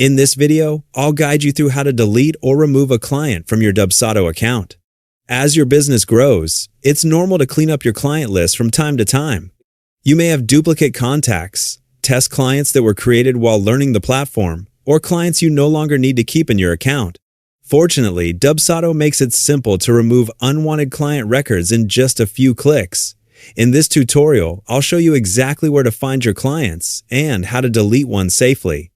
In this video, I'll guide you through how to delete or remove a client from your Dubsado account. As your business grows, it's normal to clean up your client list from time to time. You may have duplicate contacts, test clients that were created while learning the platform, or clients you no longer need to keep in your account. Fortunately, Dubsado makes it simple to remove unwanted client records in just a few clicks. In this tutorial, I'll show you exactly where to find your clients and how to delete one safely.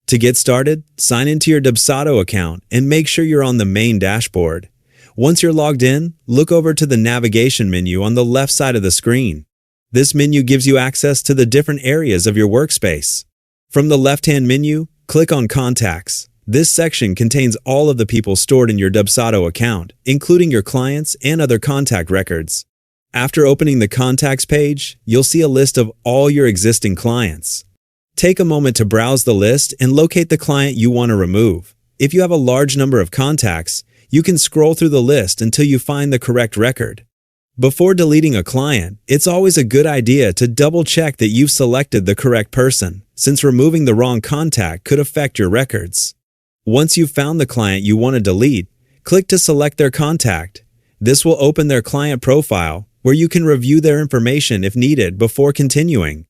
To get started, sign into your Dubsado account and make sure you're on the main dashboard. Once you're logged in, look over to the navigation menu on the left side of the screen. This menu gives you access to the different areas of your workspace. From the left-hand menu, click on Contacts. This section contains all of the people stored in your Dubsado account, including your clients and other contact records. After opening the Contacts page, you'll see a list of all your existing clients. Take a moment to browse the list and locate the client you want to remove. If you have a large number of contacts, you can scroll through the list until you find the correct record. Before deleting a client, it's always a good idea to double-check that you've selected the correct person, since removing the wrong contact could affect your records. Once you've found the client you want to delete, click to select their contact. This will open their client profile, where you can review their information if needed before continuing.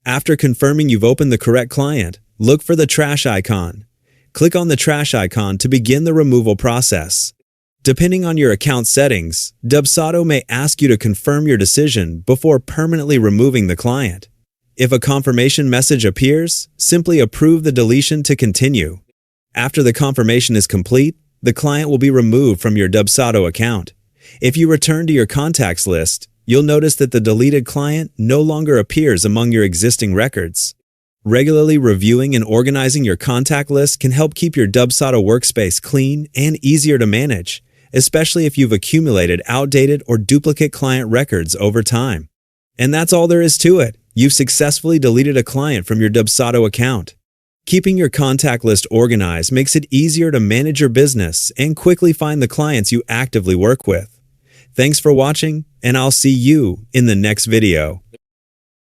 After confirming you've opened the correct client, look for the trash icon. Click on the trash icon to begin the removal process. Depending on your account settings, Dubsado may ask you to confirm your decision before permanently removing the client. If a confirmation message appears, simply approve the deletion to continue. After the confirmation is complete, the client will be removed from your Dubsado account. If you return to your contacts list, you'll notice that the deleted client no longer appears among your existing records. Regularly reviewing and organizing your contact list can help keep your Dubsado workspace clean and easier to manage, especially if you've accumulated outdated or duplicate client records over time. And that's all there is to it. You've successfully deleted a client from your Dubsado account. Keeping your contact list organized makes it easier to manage your business and quickly find the clients you actively work with. Thanks for watching, and I'll see you in the next video.